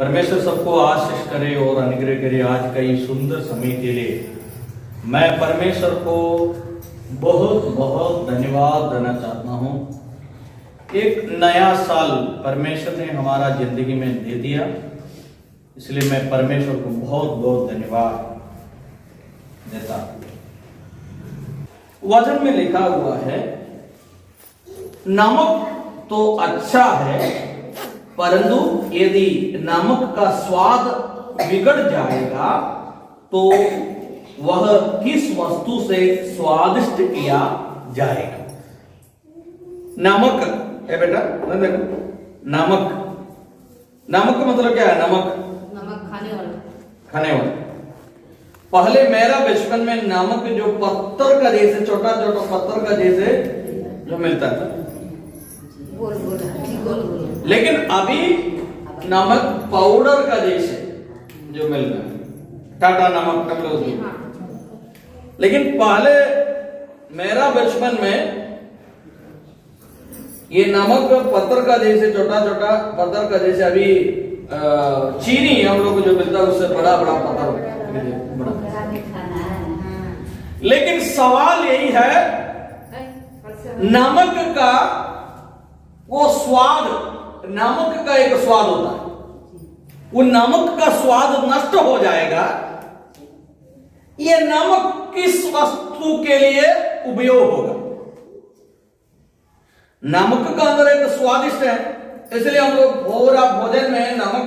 परमेश्वर सबको आशीष करे और अनुग्रह करे। आज का ये सुंदर समय के लिए मैं परमेश्वर को बहुत बहुत धन्यवाद देना चाहता हूँ। एक नया साल परमेश्वर ने हमारा जिंदगी में दे दिया, इसलिए मैं परमेश्वर को बहुत बहुत धन्यवाद देता हूँ। वचन में लिखा हुआ है, नमक तो अच्छा है, परंतु यदि नमक का स्वाद बिगड़ जाएगा तो वह किस वस्तु से स्वादिष्ट किया जाएगा। नमक है बेटा, देखो नमक, नमक का मतलब क्या है? नमक खाने वाला। पहले मेरा बचपन में नमक जो पत्थर का जैसे छोटा छोटा पत्थर का जैसे जो मिलता था, लेकिन अभी नमक पाउडर का जैसे जो मिल रहा है, टाटा नमक हम लोग। लेकिन पहले मेरा बचपन में ये नमक पत्थर का जैसे छोटा छोटा पत्थर का जैसे, अभी चीनी हम लोग को जो मिलता है उससे बड़ा बड़ा पत्थर बड़ा। लेकिन सवाल यही है, नमक का वो स्वाद, नमक का एक स्वाद होता है, वो नमक का स्वाद नष्ट हो जाएगा। ये नमक किस वस्तु के लिए उपयोग होगा? नमक का अंदर एक स्वादिष्ट है, इसलिए हम लोग पूरा भोजन में नमक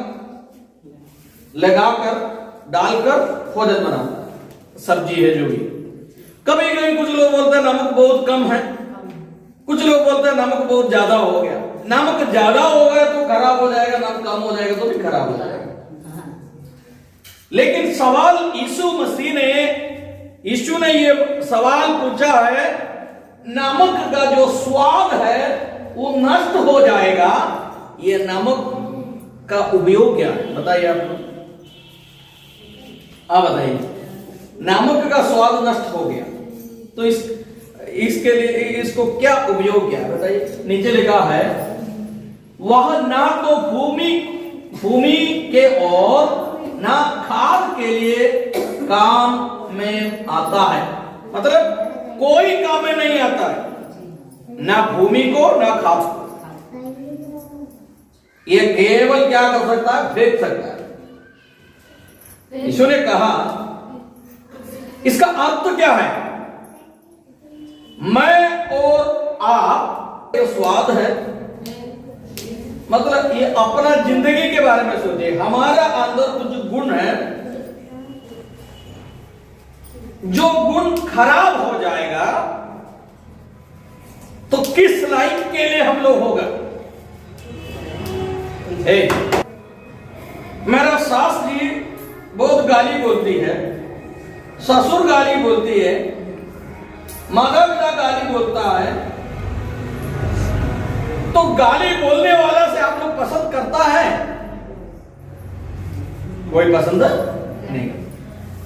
लगाकर डालकर भोजन बनाते हैं, सब्जी है जो भी। कभी कभी कुछ लोग बोलते हैं नमक बहुत कम है, कुछ लोग बोलते हैं नमक बहुत ज्यादा हो गया। नमक ज्यादा हो गया तो खराब हो जाएगा, नमक कम हो जाएगा तो भी खराब हो जाएगा। लेकिन सवाल यीशु ने ये सवाल पूछा है, नमक का जो स्वाद है वो नष्ट हो जाएगा, ये नमक का उपयोग क्या है? बताइए आप बताइए। नमक का स्वाद नष्ट हो गया तो इसके लिए इसको क्या उपयोग क्या है बताइए। नीचे लिखा है, वह ना तो भूमि के और ना खाद के लिए काम में आता है। मतलब कोई काम में नहीं आता है, ना भूमि को ना खाद को। ये केवल क्या कर सकता है? फेंक सकता है। यीशु ने कहा, इसका अर्थ क्या है? मैं और आप ये स्वाद है, मतलब ये अपना जिंदगी के बारे में सोचिए। हमारा अंदर कुछ गुण है, जो गुण खराब हो जाएगा तो किस लाइफ के लिए हम लोग होगा? मेरा सास जी बहुत गाली बोलती है, ससुर गाली बोलती है, माता पिता गाली बोलता है, तो गाली बोलने वाला से आप लोग पसंद करता है? कोई पसंद नहीं।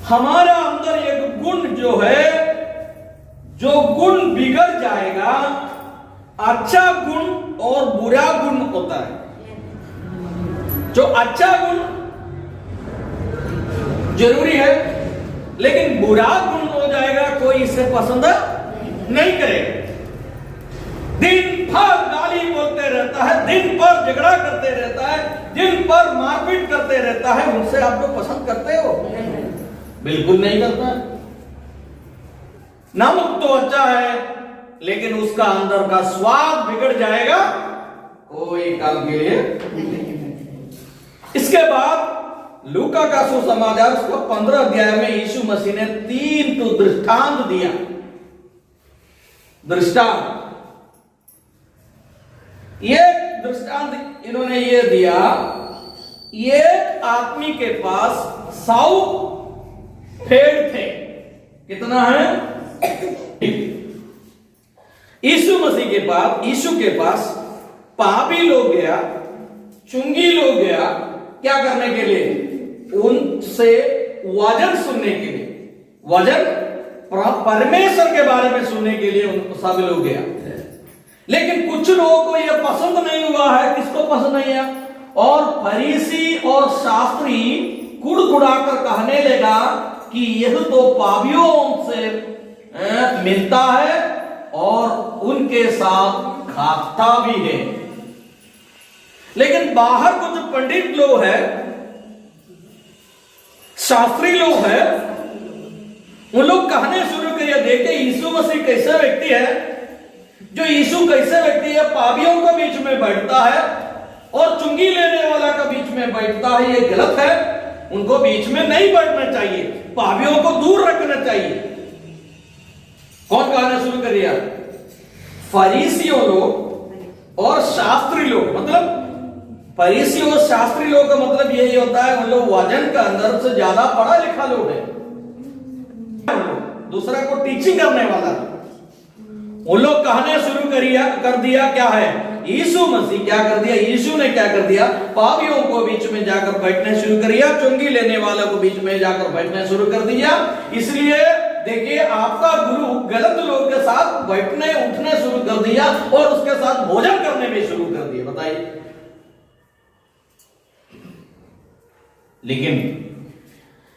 हमारा अंदर एक गुण जो है, जो गुण बिगड़ जाएगा, अच्छा गुण और बुरा गुण होता है। जो अच्छा गुण जरूरी है, लेकिन बुरा गुण हो जाएगा, कोई इसे पसंद नहीं करेगा। दिन भर गाली बोलते रहता है, दिन भर झगड़ा करते रहता है, दिन भर मारपीट करते रहता है, उनसे आप लोग पसंद करते हो? बिल्कुल नहीं करता। नमक तो अच्छा है, लेकिन उसका अंदर का स्वाद बिगड़ जाएगा, कोई काम के लिए नहीं। इसके बाद लूका का सुसमाचार उसको 15 अध्याय में यीशु मसीह ने 3 तो दृष्टांत दिया। दृष्टांत, ये दृष्टांत इन्होंने ये दिया, एक आदमी के पास 100 भेड़ थे। कितना है? यीशु के पास पापी लोग गया, चुंगी लोग गया, क्या करने के लिए? उनसे वचन सुनने के लिए, वचन परमेश्वर के बारे में सुनने के लिए उनको सब लोग गया। लेकिन कुछ लोगों को यह पसंद नहीं हुआ है। किसको पसंद नहीं है? और फरीसी और शास्त्री कुड़कुड़ाकर कहने लगा कि यह तो पापियों से मिलता है और उनके साथ खाता भी है। लेकिन बाहर कुछ पंडित लोग हैं, शास्त्री लोग हैं, उन लोग कहने शुरू किए, देखे यीशु मसीह कैसे व्यक्ति है, जो यीशु कैसे व्यक्ति है, पापियों के बीच में बैठता है और चुंगी लेने वाला के बीच में बैठता है, ये गलत है, उनको बीच में नहीं बैठना चाहिए, पापियों को दूर रखना चाहिए। कौन कहना शुरू कर दिया? फरीसियों लोग और शास्त्री लोग। मतलब फरीसी और शास्त्री लोग का मतलब यही होता है, उन लोग वजन का अंदर से ज्यादा पढ़ा लिखा लोग है, दूसरा को टीचिंग करने वाला। उन लोग कहने शुरू कर दिया क्या है, यीशु मसीह क्या कर दिया, यीशु ने क्या कर दिया, पापियों को बीच में जाकर बैठने शुरू कर दिया, चुंगी लेने वालों को बीच में जाकर बैठने शुरू कर दिया। इसलिए देखिए, आपका गुरु गलत लोग के साथ बैठने उठने शुरू कर दिया और उसके साथ भोजन करने में शुरू कर दिया। बताइए। लेकिन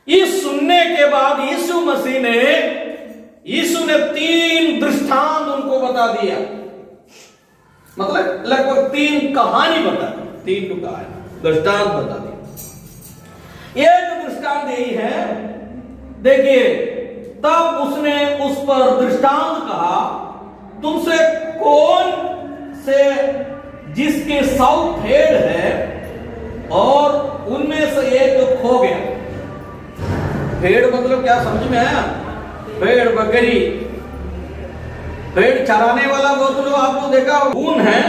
इस सुनने के बाद यीशु मसीह ने 3 दृष्टांत उनको बता दिया। मतलब लगभग 3 कहानी बता दी, 3 कहानी दृष्टांत बता दी। एक दृष्टांत यही है, देखिए, तब उसने उस पर दृष्टांत कहा, तुमसे कौन से जिसके 100 भेड़ है और उनमें से एक खो गया। भेड़ मतलब क्या समझ में आया? भेड़ बकरी, भेड़ चराने वाला वो तो लोग आप लोग देखा, ऊन है,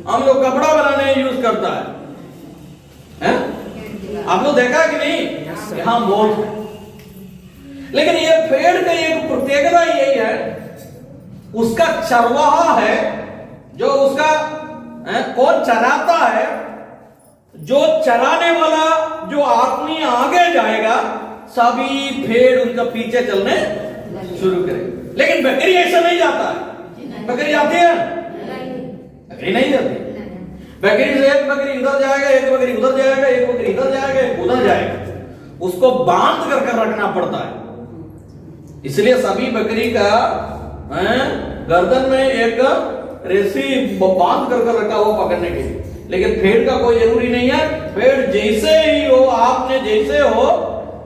हम लोग कपड़ा बनाने यूज करता है? आप लोग देखा कि नहीं? हाँ, बहुत। लेकिन ये भेड़ का एक प्रत्येकता यही है, उसका चरवाहा है, जो उसका कौन चराता है, जो चराने वाला जो आदमी आगे जाएगा, सभी भेड़ उनका पीछे चलने शुरू करेंगे। लेकिन बकरी ऐसा नहीं जाता है। बकरी जाती है? बकरी नहीं जाती। बकरी से एक बकरी इधर जाएगा, एक बकरी उधर जाएगा, एक बकरी इधर जाएगा, एक उधर जाएगा, उसको बांध कर रखना पड़ता है। इसलिए सभी बकरी का गर्दन में एक रस्सी बांध कर रखा हो पकड़ने के लिए। लेकिन भेड़ का कोई जरूरी नहीं है, भेड़ जैसे ही हो, आपने जैसे हो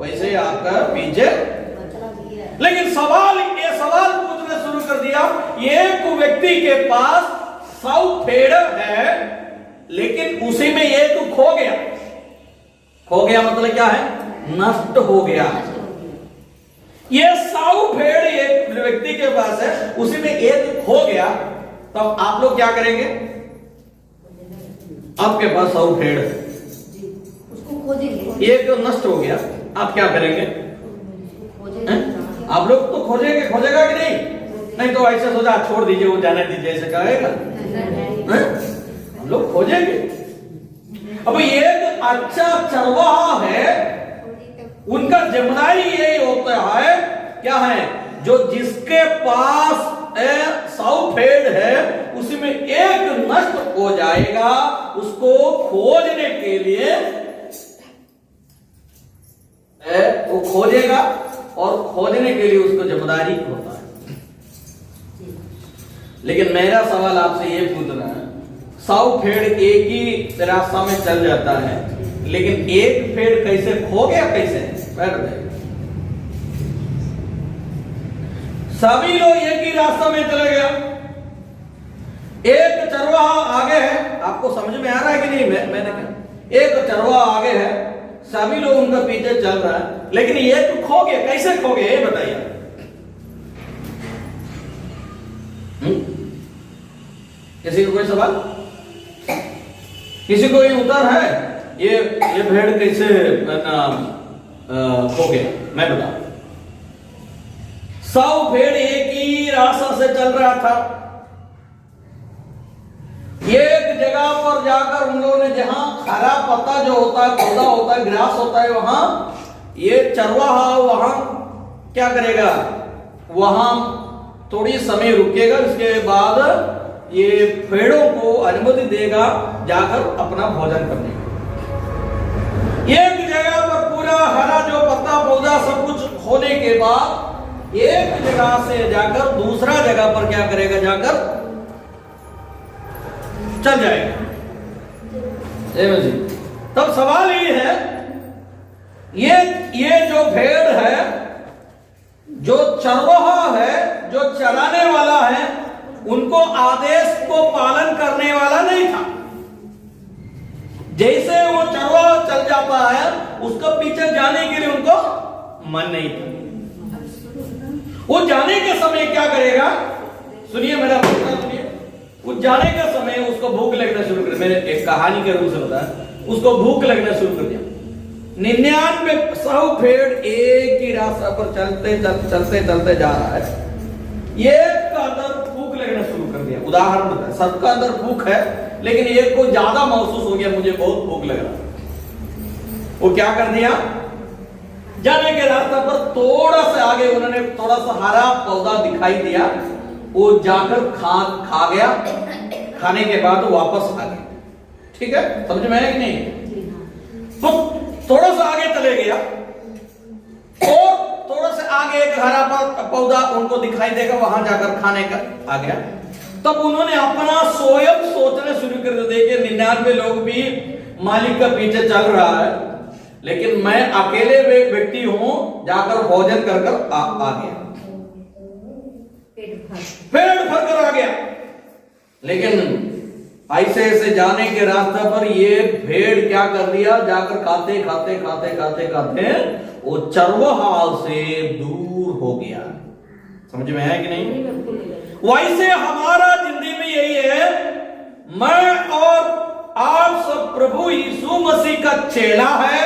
वैसे ही आपका पीछे। लेकिन ये सवाल पूछना शुरू कर दिया, एक व्यक्ति के पास 100 भेड़ है, लेकिन उसी में एक खो गया। खो गया मतलब क्या है? नष्ट हो गया। ये 100 भेड़ एक व्यक्ति के पास है, उसी में एक खो गया, तब आप लोग क्या करेंगे? आपके पास 100 भेड़ है, उसको खोजेंगे, एक नष्ट हो गया, आप क्या करेंगे? आप लोग तो खोजेगा कि नहीं? नहीं तो ऐसे सोचा छोड़ दीजिए, वो जाने दीजिए, ऐसे कहेगा? हम लोग खोजेंगे। अब एक अच्छा चरवाहा है, उनका जिम्मेदारी यही होता है, क्या है, जो जिसके पास 100 भेड़ है, उसी में एक नष्ट हो जाएगा, उसको खोजने के लिए वो खोजेगा, और खोजने के लिए उसको जिम्मेदारी होता है। लेकिन मेरा सवाल आपसे ये पूछना है, 100 भेड़ एक ही रास्ता में चल जाता है, लेकिन एक भेड़ कैसे खो गया? कैसे? बैठ गए। सभी लोग एक ही रास्ता में चले गया, एक चरवाहा आगे है। आपको समझ में आ रहा है कि नहीं? मैंने कहा एक चरवाहा आगे है, सभी लोग उनका पीछे चल रहा है, लेकिन ये तो खो गया। कैसे खो गया ये बताइए। किसी को कोई सवाल? किसी को ये उत्तर है? ये भेड़ कैसे खो गया? मैं बता। 100 भेड़ एक ही रास्ता से चल रहा था, एक जगह पर जाकर उन लोगों ने, जहां हरा पत्ता जो होता है, पौधा होता है, ग्रास होता है, वहां ये चरवाहा वहां क्या करेगा? वहां थोड़ी समय रुकेगा, इसके बाद ये भेड़ों को अनुमति देगा जाकर अपना भोजन करने। बाद एक जगह से जाकर दूसरा जगह पर क्या करेगा, जाकर चल जाएगा। तब सवाल ये है, ये जो भेड़ है, जो चरवाहा है, जो चराने वाला है, उनको आदेश को पालन करने वाला नहीं था। जैसे वो चरवाहा चल जाता है, उसका पीछे जाने के लिए उनको मन नहीं था। वो जाने के समय क्या करेगा, सुनिए मेरा प्रश्न सुनिए। वो जाने के समय उसको भूख लगना शुरू कर, मैंने एक कहानी के रूप से बताया, उसको भूख लगना शुरू कर दिया। 99 भेड़ एक ही रास्ता पर चलते जा रहा है। एक का अंदर भूख लगना शुरू कर दिया। उदाहरण बताया, सबका अंदर भूख है, लेकिन एक को ज्यादा महसूस हो गया, मुझे बहुत भूख लग रहा। वो क्या कर दिया, जाने के रास्ते पर थोड़ा सा आगे उन्होंने थोड़ा सा हरा पौधा दिखाई दिया, वो जाकर खा गया। खाने के बाद वापस आ गया। ठीक है, समझ में आया कि नहीं? तो थोड़ा सा आगे चले गया और थोड़ा सा आगे एक हरा पौधा उनको दिखाई देगा, वहां जाकर खाने का आ गया। तब उन्होंने अपना स्वयं सोचना शुरू कर दिया। देखिए 99 लोग भी मालिक का पीछे चल रहा है, लेकिन मैं अकेले व्यक्ति हूं, जाकर भोजन कर आ गया, पेट भर कर आ गया। लेकिन ऐसे ऐसे जाने के रास्ते पर ये भेड़ क्या कर दिया, जाकर खाते वो चरवाहा से दूर हो गया। समझ में आया कि नहीं? वैसे हमारा जिंदगी में यही है, मैं और आप सब प्रभु यीशु मसीह का चेला है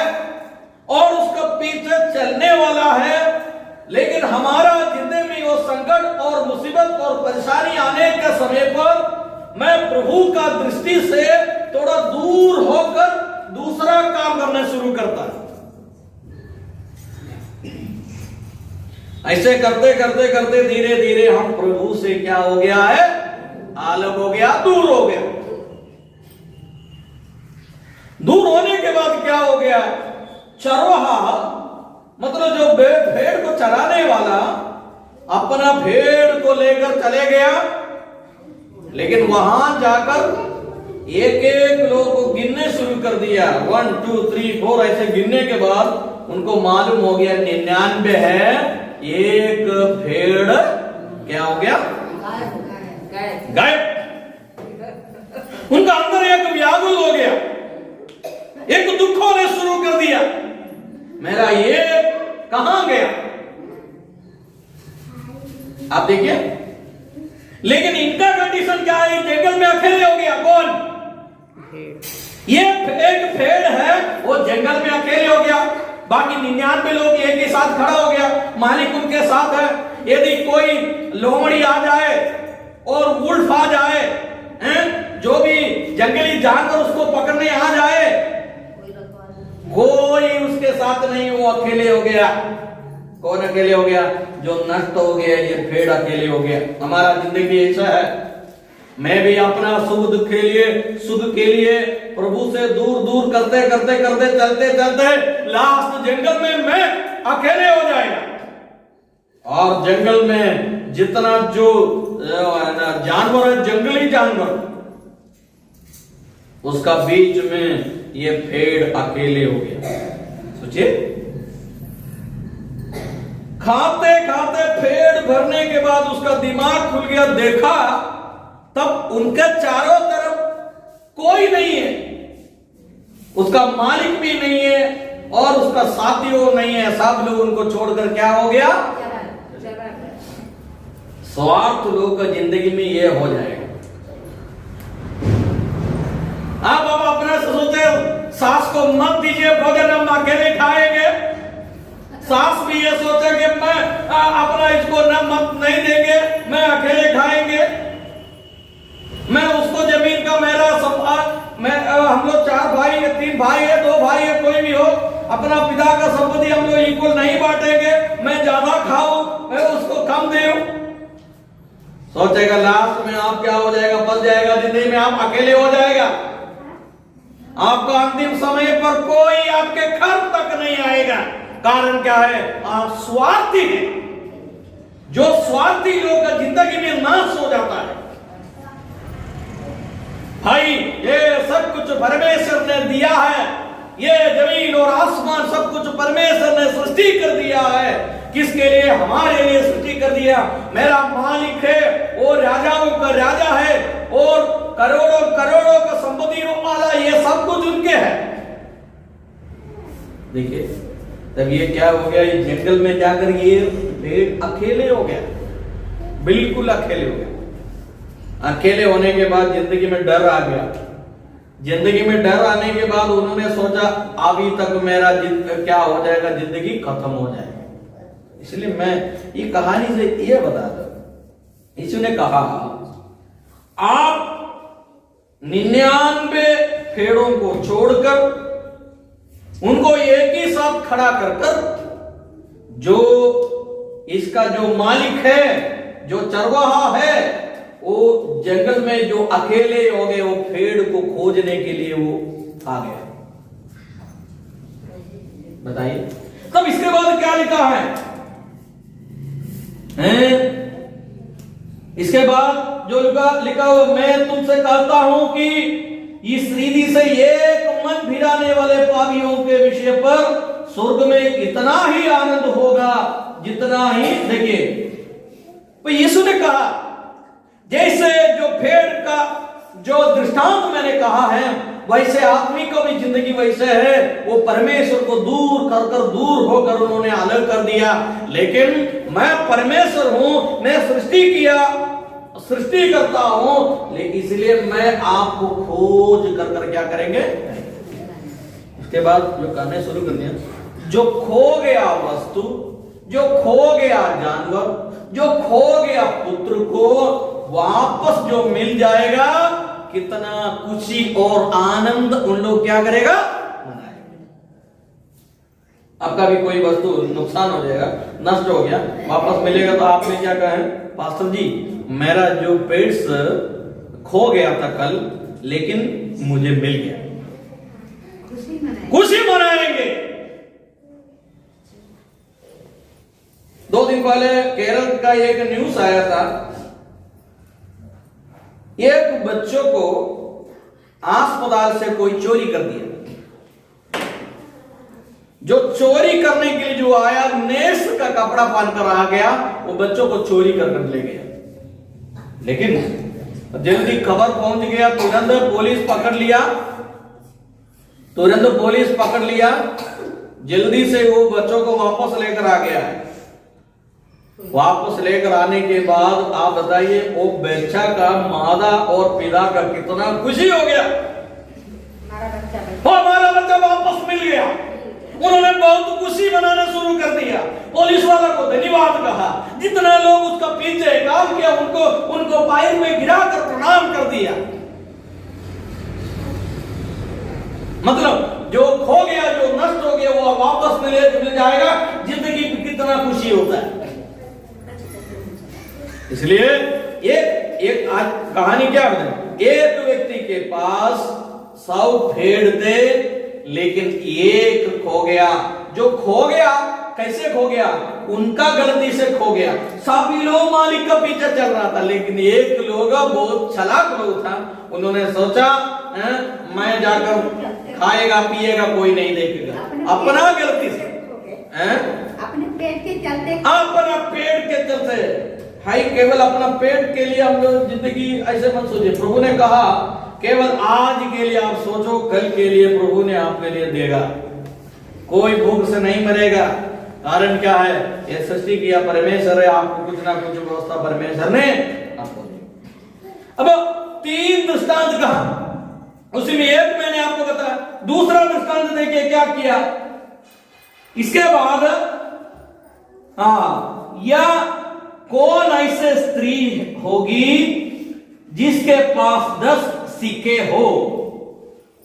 और उसका पीछे चलने वाला है, लेकिन हमारा जिंदगी में वो संकट और मुसीबत और परेशानी आने के समय पर मैं प्रभु का दृष्टि से थोड़ा दूर होकर दूसरा काम करना शुरू करता है। ऐसे करते धीरे धीरे हम प्रभु से क्या हो गया है, अलग हो गया, दूर हो गया। दूर होने के बाद क्या हो गया, चरवाहा मतलब जो भेड़ को चराने वाला अपना भेड़ को लेकर चले गया, लेकिन वहां जाकर एक एक लोग को गिनने शुरू कर दिया। 1 2 3 4 ऐसे गिनने के बाद उनको मालूम हो गया 99 है, एक भेड़ क्या हो गया, गायब। उनका अंदर एक व्याकुल हो गया, एक दुख होने शुरू कर दिया, मेरा ये कहां गया। आप देखिए, लेकिन इनका कंडीशन क्या है, जंगल में अकेले हो गया। कौन? ये एक भेड़ है, वो जंगल में अकेले हो गया, बाकी 99 लोग एक ही साथ खड़ा हो गया, मालिक उनके साथ है। यदि कोई लोमड़ी आ जाए और वुल्फ आ जाए, जो भी जंगली जानवर उसको पकड़ने आ जाए, कोई उसके साथ नहीं, वो अकेले हो गया। कौन अकेले हो गया? जो नष्ट हो गया, ये भेड़ अकेले हो गया। हमारा जिंदगी ऐसा है, मैं भी अपना सुख के लिए प्रभु से दूर करते चलते लास्ट जंगल में मैं अकेले हो जाएगा। और जंगल में जितना जो जानवर है, जंगली जानवर, उसका बीच में ये भेड़ अकेले हो गया। सोचिए, खाते पेट भरने के बाद उसका दिमाग खुल गया, देखा तब उनके चारों तरफ कोई नहीं है, उसका मालिक भी नहीं है और उसका साथी वो नहीं है, सब लोग उनको छोड़कर क्या हो गया, स्वार्थ लोग का जिंदगी में ये हो जाएगा। आप अपने से सोचे, सास को मत दीजिए भोजन, हम अकेले खाएंगे। सास भी ये सोचे कि मैं अपना इसको न मत नहीं देंगे, मैं अकेले खाएंगे। मैं उसको जमीन का मेरा हम लोग 4 भाई है, 3 भाई है, 2 भाई है, कोई भी हो, अपना पिता का संपत्ति हम लोग इक्वल नहीं बांटेंगे। मैं ज्यादा खाऊं, मैं उसको कम दूं। सोचेगा लास्ट में आप क्या हो जाएगा, फंस जाएगा जिंदगी में, आप अकेले हो जाएगा। आपका अंतिम समय पर कोई आपके घर तक नहीं आएगा। कारण क्या है? आप स्वार्थी हैं। जो स्वार्थी लोग का जिंदगी में नाश हो जाता है। भाई ये सब कुछ परमेश्वर ने दिया है, ये जमीन और आसमान सब कुछ परमेश्वर ने सृष्टि कर दिया है। किसके लिए? हमारे लिए सृष्टि कर दिया। मेरा मालिक है, वो राजाओं का राजा है और करोड़ों करोड़ों का संपत्ति वाला, ये सब कुछ उनके है। देखिए तब ये क्या हो गया, ये जंगल में जाकर ये भेड़ अकेले हो गया, बिल्कुल अकेले हो गया। अकेले होने के बाद जिंदगी में डर आ गया। जिंदगी में डर आने के बाद उन्होंने सोचा अभी तक मेरा क्या हो जाएगा, जिंदगी खत्म हो जाएगी। इसलिए मैं ये कहानी से ये बता दूं, यीशु ने कहा आप 99 भेड़ों को छोड़कर उनको एक ही साथ खड़ा कर कर, जो इसका जो मालिक है, जो चरवाहा है, वो जंगल में जो अकेले हो गए, वो भेड़ को खोजने के लिए वो आ गया। बताइए तब इसके बाद क्या लिखा है? इसके बाद जो लिखा हो, मैं तुमसे कहता हूं कि इस रीति से एक मन फिराने वाले पापियों के विषय पर स्वर्ग में इतना ही आनंद होगा जितना ही, देखिए तो यीशु ने कहा जैसे जो भेड़ का जो दृष्टांत मैंने कहा है, वैसे आदमी को भी जिंदगी वैसे है। वो परमेश्वर को दूर दूर होकर उन्होंने अलग कर दिया। लेकिन मैं परमेश्वर हूं, मैं सृष्टि करता हूं, लेकिन इसलिए मैं आपको खोज कर क्या करेंगे। उसके बाद जो कहने शुरू कर दिया, जो खो गया वस्तु, जो खो गया जानवर, जो खो गया पुत्र को वापस जो मिल जाएगा, कितना खुशी और आनंद उन लोग क्या करेगा, मनाएंगे। आपका भी कोई वस्तु नुकसान हो जाएगा, नष्ट हो गया, वापस मिलेगा तो आपने क्या कहा है, पास्टर जी मेरा जो पेट्स खो गया था कल, लेकिन मुझे मिल गया, खुशी मनाएंगे। 2 दिन पहले केरल का एक न्यूज आया था, एक बच्चों को अस्पताल से कोई चोरी कर दिया। जो चोरी करने के लिए जो आया, नेस का कपड़ा पहनकर आ गया, वो बच्चों को चोरी कर ले गया। लेकिन जल्दी खबर पहुंच गया, तुरंत पुलिस पकड़ लिया, जल्दी से वो बच्चों को वापस लेकर आ गया है। वापस लेकर आने के बाद आप बताइए वो बच्चा का मादा और पिता का कितना खुशी हो गया, हमारा बच्चा वापस मिल गया। उन्होंने बहुत खुशी मनाना शुरू कर दिया, पुलिस वाला को धन्यवाद कहा, जितना लोग उसका पीछे काम किया उनको पैर में गिरा कर प्रणाम कर दिया। मतलब जो खो गया, जो नष्ट हो गया, वो वापस मिल जाएगा। जिंदगी में कितना खुशी होता है। इसलिए एक आज कहानी क्या है, एक व्यक्ति के पास 100 भेड़ थे, लेकिन एक खो गया। जो खो गया कैसे खो गया, उनका गलती से खो गया। सभी लोग मालिक का पीछे चल रहा था, लेकिन एक लोग बहुत चालाक लोग था, उन्होंने सोचा मैं जाकर खाएगा पिएगा, कोई नहीं देखेगा, अपना गलती से, अपने पेट के चलते, अपना पेट के चलते भाई, केवल अपना पेट के लिए हम लोग जिंदगी ऐसे मत सोचिए। प्रभु ने कहा केवल आज के लिए आप सोचो, कल के लिए प्रभु ने आपके लिए देगा। कोई भूख से नहीं मरेगा। कारण क्या है, ये सृष्टि किया परमेश्वर है, आपको कुछ ना कुछ व्यवस्था परमेश्वर ने आपको दी। अब 3 दृष्टांत कहा, उसी में एक मैंने आपको बताया, दूसरा दृष्टांत देखिए क्या किया। इसके बाद या कौन ऐसे स्त्री होगी जिसके पास 10 सिक्के हो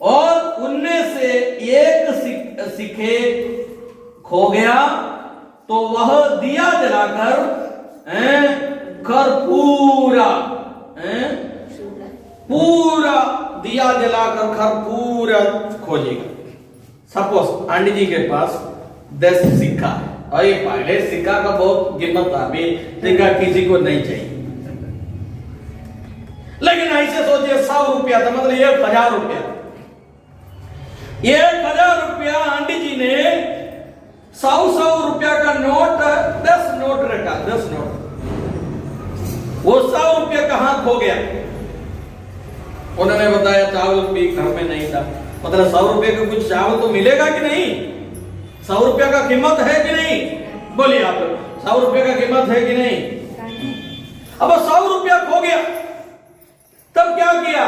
और उनमें से एक सिक्के खो गया, तो वह दिया जलाकर पूरा दिया जलाकर खरपूरा खोजेगा। सपोज आंटी जी के पास 10 सिक्का। और ये पहले सिक्का का बहुत कीमत था, अभी सिक्का किसी को नहीं चाहिए। लेकिन ऐसे सोचिए 100 रुपया था, मतलब 1000 रुपया। 1000 रुपया आंटी जी ने 100 रुपया का नोट 10 नोट रखा, 10 नोट। वो 100 रुपया कहां खो गया? उन्होंने बताया चावल भी घर में नहीं था। मतलब 100 रुपए का कुछ चावल तो मिलेगा कि नहीं? 100 रुपया का कीमत है कि नहीं? बोलिए आप, 100 रुपये का कीमत है कि नहीं? अब 100 रुपया खो गया, तब क्या किया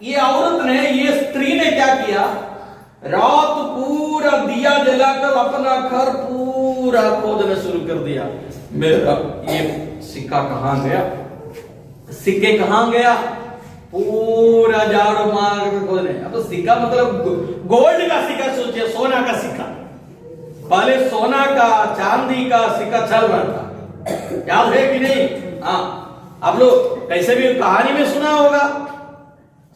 ये औरत ने, ये स्त्री ने क्या किया? रात पूरा दिया जलाकर अपना घर पूरा खोदना शुरू कर दिया। मेरा ये सिक्का कहां गया, सिक्के कहां गया? पूरा झाड़ू मार के खोदने। अब तो सिक्का मतलब गोल्ड का सिक्का, सोचिए सोना का सिक्का। पहले सोना का चांदी का सिक्का चल रहा था, याद है कि नहीं? हाँ, आप लोग कैसे भी कहानी में सुना होगा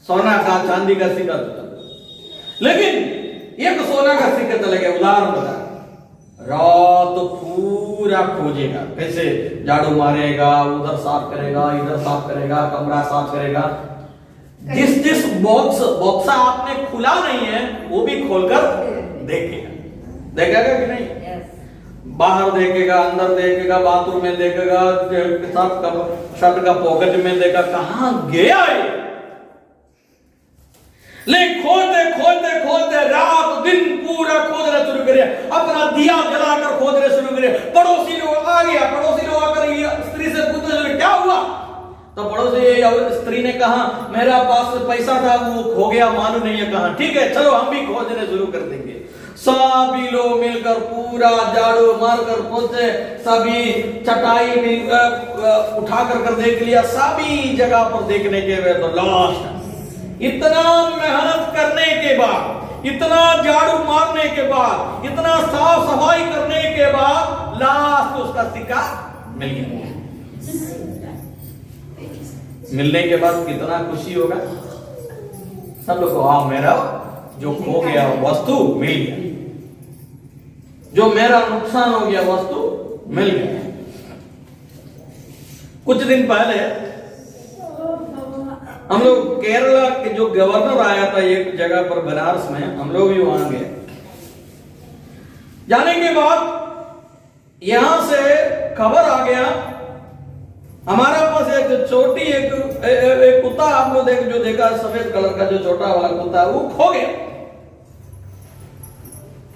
सोना का चांदी का सिक्का। लेकिन एक सोना का सिक्का चला गया, उदाहरण बता। रात पूरा खोजेगा, कैसे झाड़ू मारेगा, उधर साफ करेगा, इधर साफ करेगा, कमरा साफ करेगा। जिस बॉक्सा आपने खुला नहीं है वो भी खोलकर देखेगा, देखेगा कि नहीं? बाहर देखेगा, अंदर देखेगा, बाथरूम में देखेगा, शर्ट का पॉकेट में देखेगा, कहां गया है? लेकिन खोदते खोदते खोदते रात दिन पूरा खोदना शुरू करे, अपना दिया जलाकर खोदना शुरू करे। पड़ोसी लोग आ गया, पड़ोसी लोग आकर स्त्री से पूछने क्या हुआ? तो पड़ोसी और स्त्री ने कहा मेरा पास पैसा था वो खो गया, मालूम नहीं है कहां। ठीक है चलो हम भी खोदने शुरू कर देंगे। सभी लोग मिलकर पूरा झाड़ू मारकर पहुंचे, सभी चटाई भी उठाकर कर देख लिया, सभी जगह पर देखने के बाद तो लास्ट इतना मेहनत करने के बाद, इतना झाड़ू मारने के बाद, इतना साफ सफाई करने के बाद लास्ट उसका सिक्का मिल गया। मिलने के बाद कितना खुशी होगा सब लोग को। हाँ, मेरा जो खो गया वस्तु मिल गया, जो मेरा नुकसान हो गया वस्तु मिल गया। कुछ दिन पहले हम लोग केरला के जो गवर्नर आया था एक जगह पर बनारस में, हम लोग भी वहां गए। जाने के बाद यहां से खबर आ गया हमारा पास एक छोटी एक कुत्ता, आप लोग जो देखा सफेद कलर का जो छोटा वाला कुत्ता वो खो गया।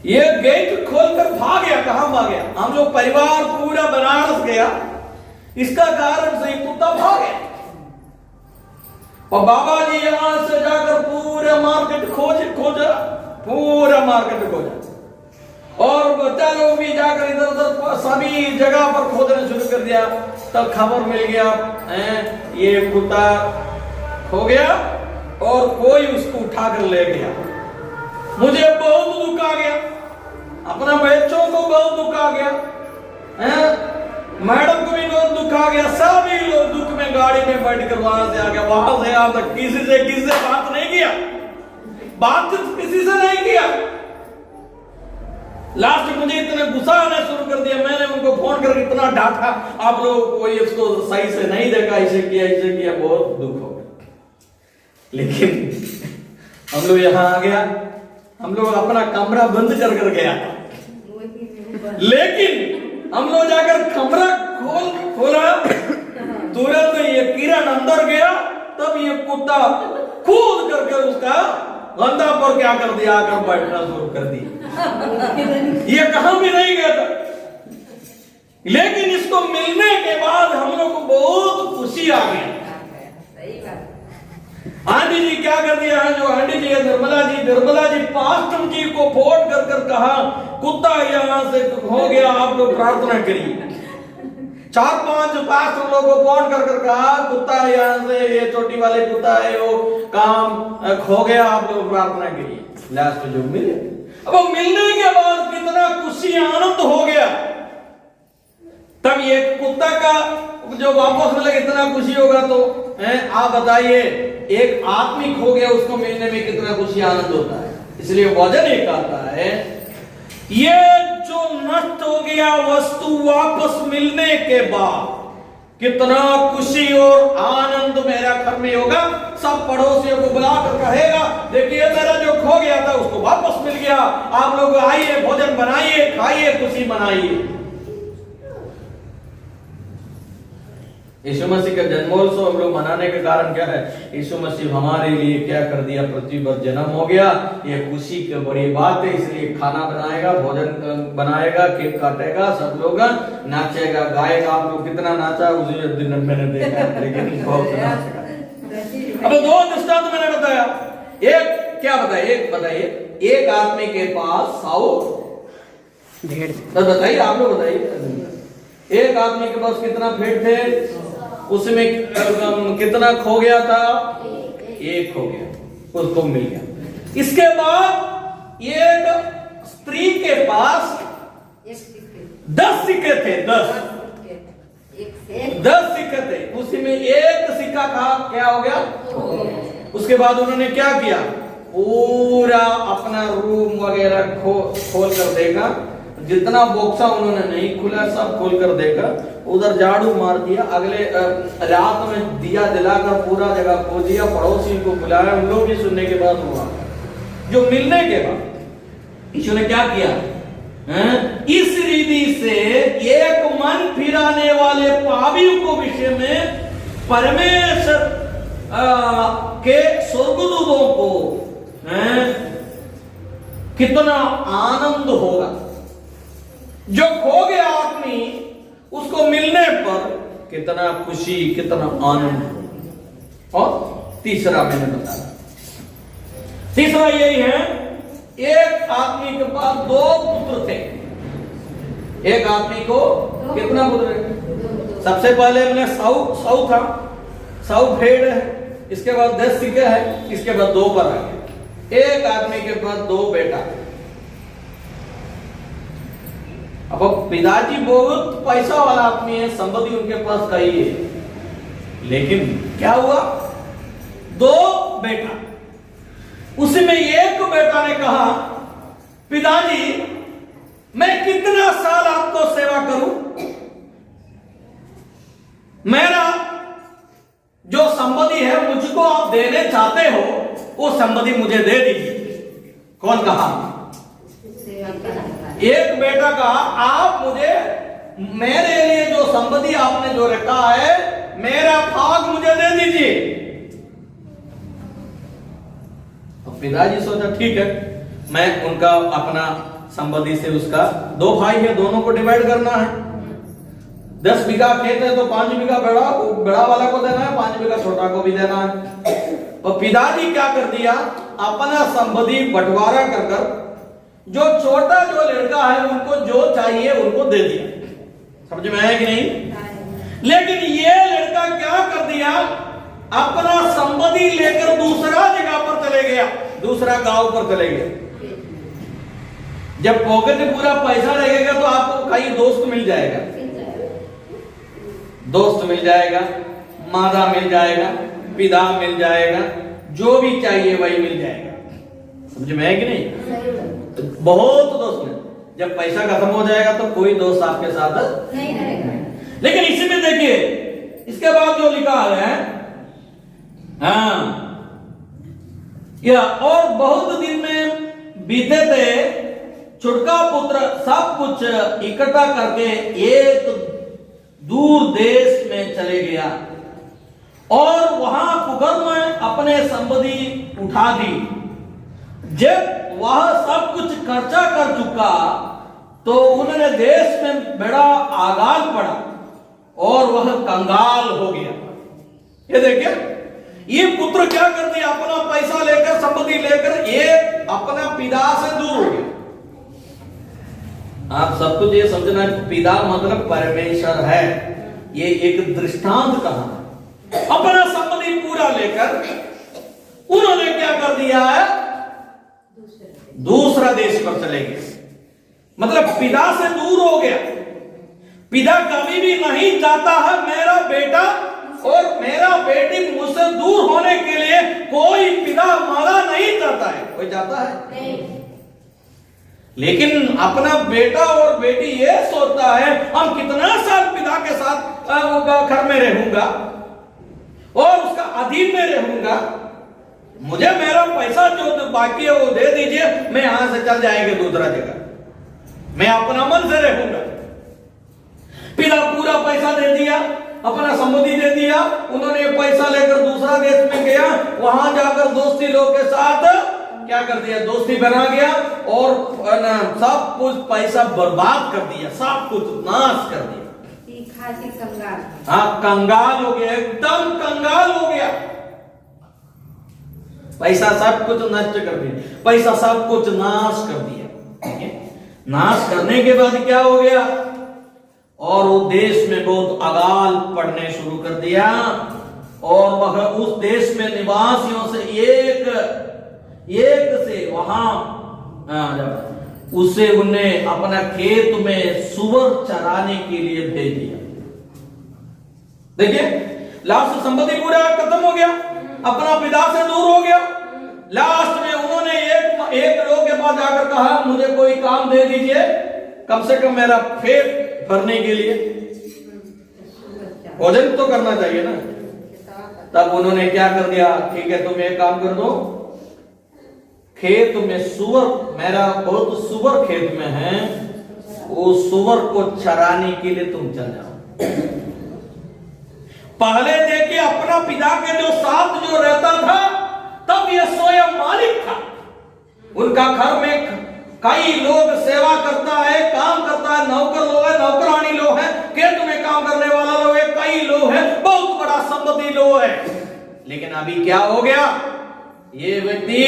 ये गेट खोलकर भाग गया। कहां भाग गया? हम लोग परिवार पूरा बनारस गया, इसका कारण से कुत्ता भाग गया। और बाबा जी यहां से जाकर पूरा मार्केट खोजा, पूरा मार्केट खोजा, और बच्चा लोग भी जाकर इधर उधर सभी जगह पर खोदना शुरू कर दिया। तब खबर मिल गया ये कुत्ता खो गया और कोई उसको उठाकर ले गया। मुझे बहुत दुख आ गया, अपना बच्चों को बहुत दुख आ गया, मैडम को भी बहुत दुख आ गया। सभी लोग दुख में गाड़ी में बैठकर वहां से आ गया। वहां से यहां तक किसी से बात नहीं किया, बातचीत किसी से नहीं किया। लास्ट मुझे इतना गुस्सा आना शुरू कर दिया, मैंने उनको फोन करके इतना डांटा, आप लोग कोई इसको सही से नहीं देखा, ऐसे किया, बहुत दुख हो गया। लेकिन हम लोग यहाँ आ गया, हम लोग अपना कमरा बंद कर गया, लेकिन हम लोग जाकर कमरा खोला, तुरंत ये किरण अंदर गया, तब ये कुत्ता कूद करके उसका गंदा पर क्या कर दिया, आकर बैठना शुरू कर दिया। ये कहां भी नहीं गया था। लेकिन इसको मिलने के बाद हम लोग को बहुत खुशी आ गई। आंटी जी क्या कर दिया है, जो आंटी जी है निर्मला जी पास्टर जी को फोन कर कहा कुत्ता यहां से हो गया, आप लोग प्रार्थना करिए। 4-5 पास्टर लोगों को फोन कर कहा कुत्ता यहां से, ये छोटी वाले कुत्ता है वो काम खो गया, आप लोग प्रार्थना करिए। लास्ट जो मिले, अब मिलने के बाद कितना खुशी आनंद हो गया। तब ये कुत्ता का जो वापस मिले कितना खुशी होगा। तो आप बताइए, एक आदमी खो गया उसको मिलने में कितना खुशी आनंद होता है। इसलिए वजन ये कहता है, ये जो जो नष्ट हो गया वस्तु वापस मिलने के बाद कितना खुशी और आनंद मेरा घर में होगा। सब पड़ोसियों को बुलाकर कहेगा, देखिए मेरा जो खो गया था उसको वापस मिल गया, आप लोग आइए, भोजन बनाइए, खाइए, खुशी मनाइए। यीशु मसीह का जन्मोत्सव हम लोग मनाने का कारण क्या है? यीशु मसीह हमारे लिए क्या कर दिया? पृथ्वी पर जन्म हो गया। ये खुशी की बड़ी बात है, इसलिए खाना बनाएगा, भोजन बनाएगा, केक काटेगा, सब लोग नाचेगा, गाएगा। आप लोग कितना नाचा उसी दिन मैंने देखा, लेकिन बहुत नाचेगा। अब दो दृष्टांत मैंने बताया। एक क्या बताइए? एक बताइए, एक आदमी के पास 100 भेड़, बताइए आप लोग बताइए। एक आदमी के पास कितना भेड़ थे? उसमें कितना खो गया था? एक खो गया, उसको मिल गया। इसके बाद एक स्त्री के पास 10 सिक्के थे, 10 सिक्के थे, उसी में एक सिक्का का क्या हो गया? उसके बाद उन्होंने क्या किया? पूरा अपना रूम वगैरह खोल कर देखा, जितना बॉक्सा उन्होंने नहीं खुला सब खोल कर देखा, उधर झाड़ू मार दिया, अगले रात में दिया जलाकर पूरा जगह खोज दिया, पड़ोसी को बुलाया, उन लोग भी सुनने के बाद हुआ। जो मिलने के बाद यीशु ने क्या किया? इस रीति से एक मन फिराने वाले पापियों को विषय में परमेश्वर के स्वर्गदूतों को कितना आनंद होगा। जो खो गया आदमी, उसको मिलने पर कितना खुशी, कितना आनंद। और तीसरा मैंने बताया, तीसरा यही है, एक आदमी के पास 2 पुत्र थे। एक आदमी को कितना पुत्र है? सबसे पहले मैंने 100 था, 100 भेड़ है, इसके बाद 10 सिक्के है, इसके बाद 2 पर आ गया। एक आदमी के पास 2 बेटा। अब पिताजी बहुत पैसा वाला आदमी है, संपत्ति उनके पास कई है, लेकिन क्या हुआ? 2 बेटा। उसी में एक बेटा ने कहा, पिताजी मैं कितना साल आपको सेवा करूं? मेरा जो संपत्ति है मुझको आप देने चाहते हो, वो संपत्ति मुझे दे दीजिए। कौन कहा? एक बेटा कहा, आप मुझे मेरे लिए जो संपत्ति आपने जो रखा है, मेरा भाग मुझे दे दीजिए। तो पिताजी सोचा ठीक है, मैं उनका अपना संपत्ति से, उसका 2 भाई है, दोनों को डिवाइड करना है। 10 बीघा खेत है तो 5 बीघा बड़ा वाला को देना है, 5 बीघा छोटा को भी देना है। और पिताजी क्या कर दिया? अपना संपत्ति बंटवारा कर जो छोटा जो लड़का है उनको जो चाहिए उनको दे दिया। समझ में आया कि नहीं? लेकिन ये लड़का क्या कर दिया? अपना संपत्ति लेकर दूसरा जगह पर चले गया, दूसरा गांव पर चले गया। जब पॉकेट में पूरा पैसा रहेगा तो आपको कई दोस्त मिल जाएगा, दोस्त मिल जाएगा, मादा मिल जाएगा, पिता मिल जाएगा, जो भी चाहिए वही मिल जाएगा। समझ में है कि नहीं? तो बहुत दोस्त हैं। जब पैसा खत्म हो जाएगा तो कोई दोस्त आपके साथ नहीं रहेगा। लेकिन इसी में देखिए, इसके बाद जो लिखा है, और बहुत दिन में बीते थे, छुटका पुत्र सब कुछ इकट्ठा करके एक दूर देश में चले गया और वहां कुकर्म में अपने संपत्ति उठा दी। जब वह सब कुछ खर्चा कर चुका तो उन्होंने देश में बड़ा आगाल पड़ा और वह कंगाल हो गया। ये देखिए, ये पुत्र क्या कर दिया? अपना पैसा लेकर, संपत्ति लेकर ये अपना पिता से दूर हो गया। आप सब कुछ ये समझना, पिता मतलब परमेश्वर है। ये एक दृष्टांत कहा। अपना संपत्ति पूरा लेकर उन्होंने क्या कर दिया है? दूसरा देश पर चले गए। मतलब पिता से दूर हो गया। पिता कभी भी नहीं चाहता है मेरा बेटा और मेरा बेटी मुझसे दूर होने के लिए। कोई पिता मारा नहीं चाहता है, कोई चाहता है? लेकिन अपना बेटा और बेटी ये सोचता है हम कितना साल पिता के साथ घर में रहूंगा और उसका अधीन में रहूंगा, मुझे मेरा पैसा जो बाकी है वो दे दीजिए, मैं यहां से चल जाएंगे दूसरा जगह, मैं अपना मन से रहूंगा। पिता पूरा पैसा दे दिया, अपना संपत्ति दे दिया, उन्होंने पैसा लेकर दूसरा देश में गया, वहां जाकर दोस्ती लोग के साथ क्या कर दिया, दोस्ती बना गया और सब कुछ पैसा बर्बाद कर दिया, सब कुछ नाश कर दिया। कंगाल। हाँ, कंगाल हो गया, एकदम कंगाल हो गया। पैसा सब कुछ नष्ट कर दिया, पैसा सब कुछ नाश कर दिया। नाश करने के बाद क्या हो गया, और वो देश में बहुत अकाल पड़ने शुरू कर दिया और वह उस देश में निवासियों से एक से वहां उसे उन्हें अपना खेत में सुअर चराने के लिए भेज दिया। देखिए, लास्ट संपत्ति पूरा खत्म हो गया, अपना पिता से दूर हो गया। लास्ट में उन्होंने एक लोग के पास जाकर कहा मुझे कोई काम दे दीजिए, कम से कम मेरा पेट भरने के लिए, भोजन तो करना चाहिए ना। तब उन्होंने क्या कर दिया, ठीक है तुम एक काम कर दो, खेत में सुअर, मेरा बहुत सुअर खेत में है, वो सुअर को चराने के लिए तुम चल जाओ। पहले देखिए अपना पिता के जो साथ जो रहता था, तब ये स्वयं मालिक था। उनका घर में कई लोग सेवा करता है, काम करता है, नौकर लोग है, नौकरानी लोग है, खेत में काम करने वाला लोग है, कई लोग है, बहुत बड़ा संपत्ति लोग है। लेकिन अभी क्या हो गया, ये व्यक्ति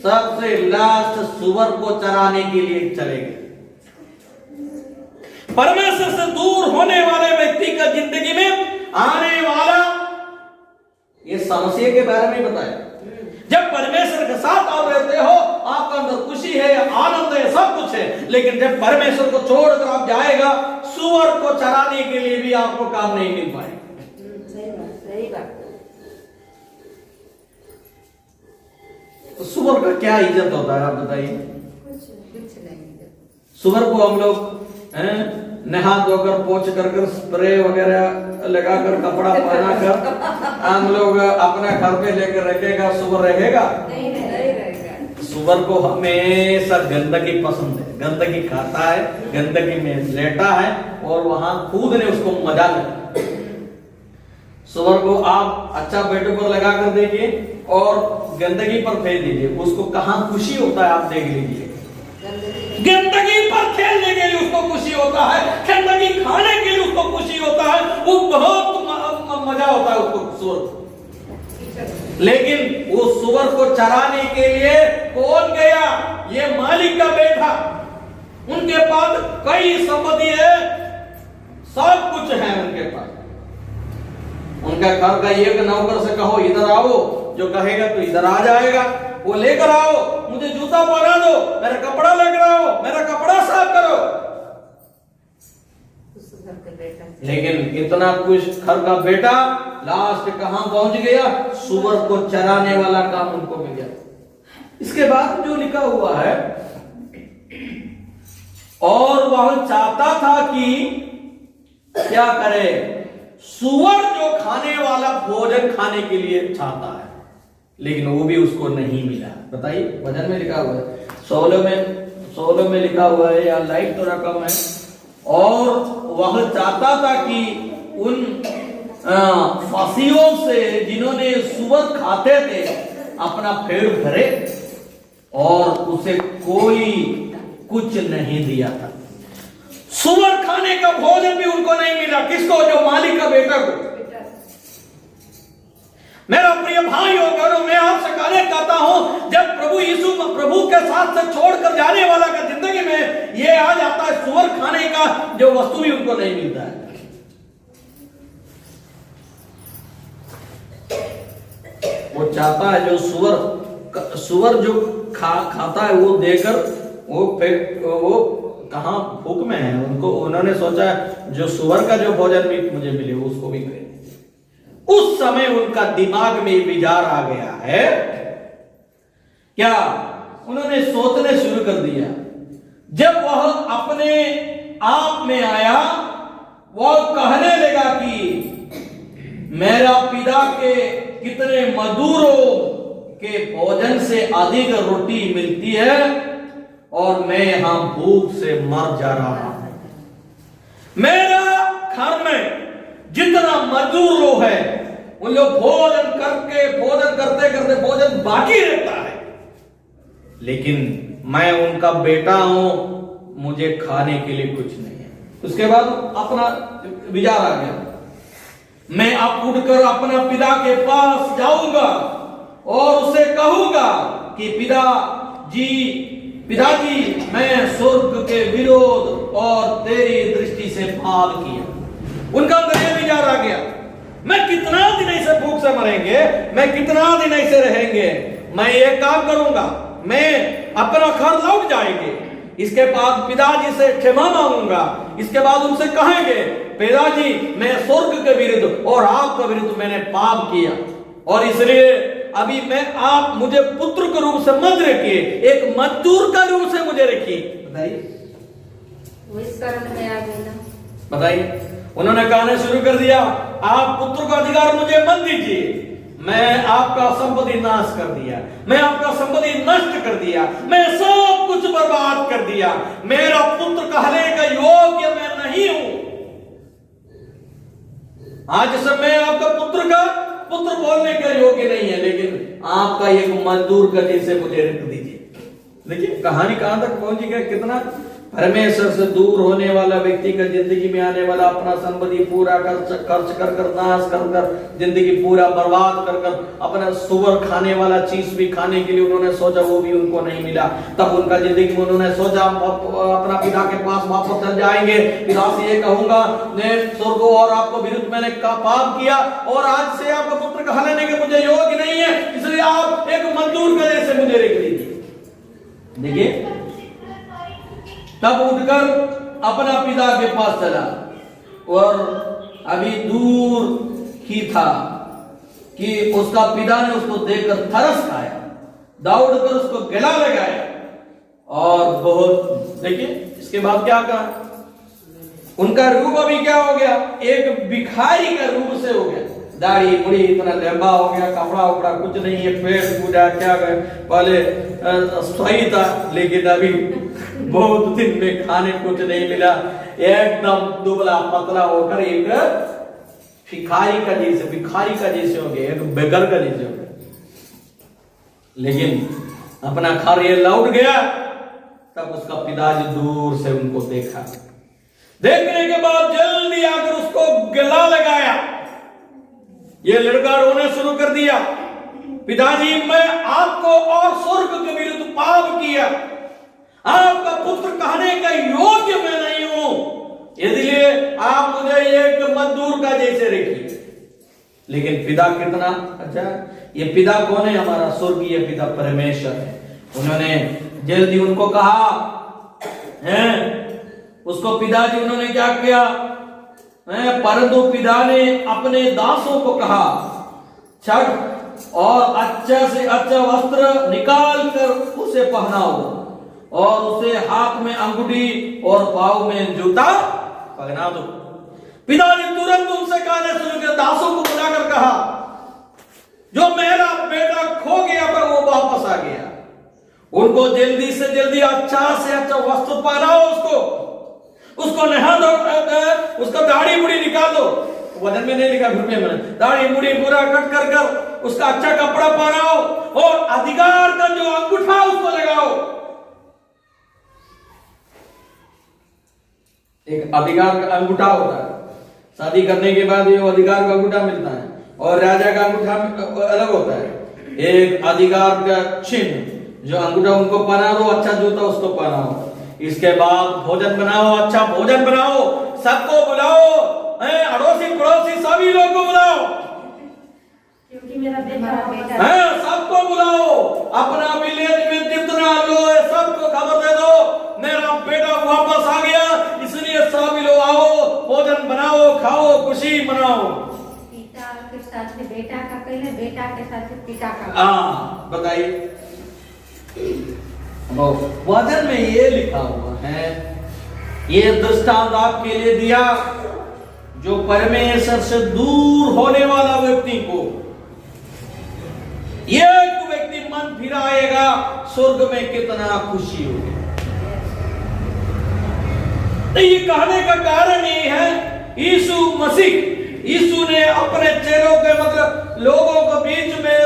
सबसे लास्ट सुअर को चराने के लिए चले गए। परमेश्वर से दूर होने वाले व्यक्ति का जिंदगी में आने वाला ये समस्या के बारे में बताया। जब परमेश्वर के साथ आप रहते हो, आपका अंदर खुशी है, आनंद है, सब कुछ है, लेकिन जब परमेश्वर को छोड़कर आप जाएगा, सुअर को चराने के लिए भी आपको काम नहीं मिल पाएगा। सही बात। तो सुअर का क्या इज्जत होता है आप बताइए? कुछ नहीं। सुअर को हम लोग नहा धोकर पोंछ कर स्प्रे वगैरह लगाकर कपड़ा पहनाकर हम लोग अपना घर पे लेकर रखेगा, सुअर रहेगा? नहीं रहेगा। सुअर को हमेशा गंदगी पसंद है, गंदगी खाता है, गंदगी में लेटा है और वहां कूदने उसको मजा लगता है। सुअर को आप अच्छा बेड पर लगा कर देखिए और गंदगी पर फेंक दीजिए, उसको कहां खुशी होता है आप देख लीजिए। गंदगी पर खेलने के लिए उसको खुशी होता है, गंदगी खाने के लिए उसको खुशी होता है, वो बहुत मजा होता है उसको सुअर। लेकिन वो सुअर को चराने के लिए कौन गया? ये मालिक का बेटा। उनके पास कई संपत्ति है, सब कुछ है उनके पास। उनका घर का एक नौकर से कहो इधर आओ, जो कहेगा तो इधर आ जाएगा। वो लेकर आओ, मुझे जूता पहना दो, मेरा कपड़ा लेकर आओ, मेरा कपड़ा साफ करो। लेकिन इतना कुछ घर का बेटा लास्ट कहां पहुंच गया? सुअर को चराने वाला काम उनको मिल गया। इसके बाद जो लिखा हुआ है, और वह चाहता था कि क्या करे, सुअर जो खाने वाला भोजन खाने के लिए चाहता है, लेकिन वो भी उसको नहीं मिला। बताइए, वचन में लिखा हुआ है, 16 में लिखा हुआ है, या लाइट थोड़ा कम है। और वह चाहता था कि उन फसियों से जिन्होंने सुअर खाते थे अपना पेट भरे, और उसे कोई कुछ नहीं दिया था। सुअर खाने का भोजन भी उनको नहीं मिला। किसको? जो मालिक का बेटा को। मेरा प्रिय भाई और बहनों, मैं आपसे कहना चाहता हूं, जब प्रभु यीशु प्रभु के साथ से छोड़कर जाने वाला का जिंदगी में ये आ जाता है, सुअर खाने का जो वस्तु भी उनको नहीं मिलता है। वो चाहता है जो सुअर जो खाता है वो देकर वो कहां भूख में है, उन्होंने सोचा जो सुअर का जो भोजन भी मुझे मिले उसको भी करें। उस समय उनका दिमाग में विचार आ गया है, क्या उन्होंने सोचने शुरू कर दिया, जब वह अपने आप में आया, वह कहने लगा कि मेरा पिता के कितने मजदूरों के भोजन से अधिक रोटी मिलती है और मैं यहां भूख से मर जा रहा हूं। मेरा घर में जितना मजदूर लोग है उन लोग भोजन करते करते भोजन बाकी रहता है, लेकिन मैं उनका बेटा हूं, मुझे खाने के लिए कुछ नहीं है। उसके बाद अपना विचार आ गया, मैं अब उठकर अपना पिता के पास जाऊंगा और उसे कहूंगा कि पिताजी मैं स्वर्ग के विरोध और तेरी दृष्टि से पाप किया। उनका अंदर यह विचार आ गया, मैं कितना दिन ऐसे भूख से मरेंगे, मैं कितना दिन ऐसे रहेंगे, मैं एक काम करूंगा, मैं अपना घर लौट जाएंगे, इसके बाद पिताजी से क्षमा मांगूंगा, इसके बाद उनसे कहेंगे पिताजी मैं स्वर्ग के विरुद्ध और आपके विरुद्ध मैंने पाप किया और इसलिए अभी आप मुझे पुत्र के रूप से मत रखिए, एक मजदूर का रूप से मुझे रखिए। बताइए वो इस कारण में आ गई ना। बताइए, उन्होंने कहना शुरू कर दिया, आप पुत्र का अधिकार मुझे मत दीजिए, मैं आपका संपत्ति नाश कर दिया, मैं आपका संपत्ति नष्ट कर दिया, मैं सब कुछ बर्बाद कर दिया, मेरा पुत्र कहने का योग्य मैं नहीं हूं। आज से मैं आपका पुत्र बोलने का योग्य नहीं है, लेकिन आपका एक मजदूर का जैसे मुझे रख दीजिए। देखिए कहानी कहां तक पहुंची है, कितना परमेश्वर से दूर होने वाला व्यक्ति का जिंदगी में आने वाला अपना संपत्ति पूरा खर्च कर नाश कर जिंदगी पूरा बर्बाद कर अपना सुअर खाने वाला चीज भी खाने के लिए उन्होंने सोचा, वो भी उनको नहीं मिला। तब उनका जिंदगी में उन्होंने सोचा अपना पिता के पास वापस चल जाएंगे, पिता से ये कहूंगा मैं स्वर्ग और आपको विरुद्ध मैंने पाप किया और आज से आपका पुत्र कहलाने के मुझे योग्य नहीं है, इसलिए आप एक मजदूर का जैसे मुझे रख दीजिए। देखिए तब उठकर अपना पिता के पास चला और अभी दूर ही था कि उसका पिता ने उसको देखकर तरस खाया, दौड़कर उसको गला लगाया और बहुत देखिए इसके बाद क्या कहा, उनका रूप अभी क्या हो गया, एक भिखारी का रूप से हो गया, दाढ़ी मुड़ी इतना लंबा हो गया, कपड़ा उपड़ा कुछ नहीं है, पेट पूजा क्या गए, पहले सही था लेकिन अभी बहुत दिन में खाने कुछ नहीं मिला, एकदम दुबला पतला होकर एक भिखारी का जैसे हो गया, एक बेगर का जैसे हो गया। लेकिन अपना घर ये लौट गया, तब उसका पिताजी दूर से उनको देखा, देखने के बाद जल्दी आकर उसको गला लगाया। ये लड़का रोने शुरू कर दिया, पिताजी मैं आपको और स्वर्ग के विरुद्ध पाप किया, आपका पुत्र कहने का योग्य मैं नहीं हूं, इसलिए आप मुझे एक मजदूर का जैसे रखिए। लेकिन पिता कितना अच्छा, ये पिता कौन है, हमारा स्वर्गीय पिता परमेश्वर है। उन्होंने जल्दी उनको कहा है, उसको पिताजी उन्होंने क्या किया, परंतु पिता ने अपने दासों को कहा छठ और अच्छा से अच्छा वस्त्र निकाल कर उसे पहनाओ और उसे हाथ में अंगूठी और पांव में जूता पहना दो। पिताजी तुरंत उनसे कहने शुरू किया, दासों को बुलाकर कहा जो मेरा बेटा खो गया था वो वापस आ गया, उनको जल्दी से जल्दी अच्छा से अच्छा वस्त्र पहनाओ, उसको नहा दो, उसका दाढ़ी मुड़ी निकाल दो, वजन में नहीं लिखा रुपये में, दाढ़ी मुड़ी पूरा कट कर उसका अच्छा कपड़ा पहनाओ और अधिकार का जो अंगूठा उसको लगाओ। एक अधिकार का अंगूठा होता है, शादी करने के बाद ये अधिकार का अंगूठा मिलता है और राजा का अंगूठा अलग होता है। एक अधिकार का चिन्ह जो अंगूठा उनको पहना दो, अच्छा जूता उसको पहनाओ, इसके बाद भोजन बनाओ, अच्छा भोजन बनाओ, सबको बुलाओ, अड़ोसी पड़ोसी सभी लोग को बुलाओ, क्योंकि मेरा बेटा है सबको बुलाओ, अपना विलेज में जितना लोग है सबको खबर दे दो मेरा बेटा वापस आ गया, इसलिए सभी लोग आओ, भोजन बनाओ, खाओ, खुशी मनाओ। पिता के साथ बेटा का कहले, बेटा के साथ पिता का। हाँ बताइए, वचन में ये लिखा हुआ है, ये दृष्टांत आपके लिए दिया, जो परमेश्वर से दूर होने वाला व्यक्ति को एक व्यक्ति मन फिराएगा, स्वर्ग में कितना खुशी होगी। तो ये कहने का कारण ये है, यीशु मसीह, यीशु ने अपने चेलों के मतलब लोगों के बीच में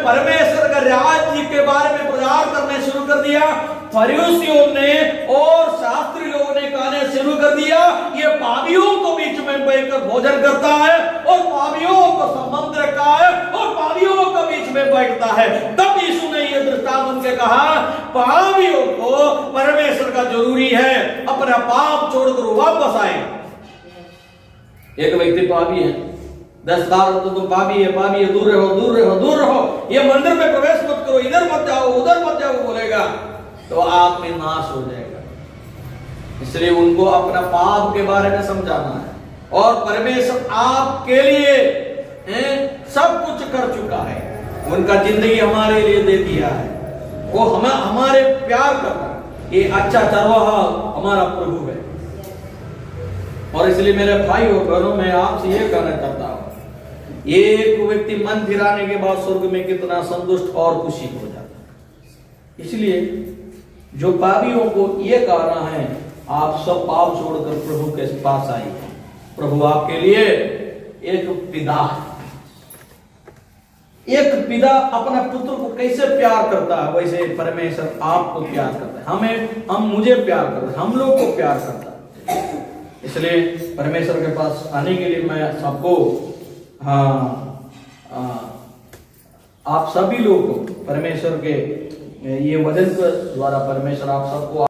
परमेश्वर का राज्य के बारे में प्रचार करने शुरू कर दिया। फरीसियों ने और शास्त्री लोगों ने कहने शुरू कर दिया, ये पापियों को बीच में बैठकर भोजन करता है और पापियों को संबंध रखा है और पापियों के बीच में बैठता है। तब यीशु ने ये दृष्टांत उनके कहा, पापियों को परमेश्वर का जरूरी है, अपना पाप छोड़कर वापस आए। एक व्यक्ति पापी है, 10 बार तो तुम पापी है, दूर रहो, दूर रहो, दूर रहो, ये मंदिर में प्रवेश मत करो, इधर मत जाओ, उधर मत जाओ बोलेगा तो आप में नाश हो जाएगा। इसलिए उनको अपना पाप के बारे में समझाना है। और परमेश्वर आपके लिए सब कुछ कर चुका है, उनका जिंदगी हमारे लिए दे दिया है, वो हमारे प्यार करता है। ये अच्छा चरवाहा हमारा प्रभु है। और इसलिए मेरे भाई और बहनों, मैं आपसे ये कहना चाहता हूं, एक व्यक्ति मन फिराने के बाद स्वर्ग में कितना संतुष्ट और खुशी हो जाता है। इसलिए जो पापियों को ये कहना है, आप सब पाप छोड़कर प्रभु के पास आइए। प्रभु आपके लिए एक पिता है। एक पिता अपना पुत्र को कैसे प्यार करता है, वैसे परमेश्वर आपको प्यार करता है, मुझे प्यार करता है, हम लोग को प्यार करता है। इसलिए परमेश्वर के पास आने के लिए मैं सबको आप सभी लोगों को परमेश्वर के ये वचन के द्वारा परमेश्वर आप सबको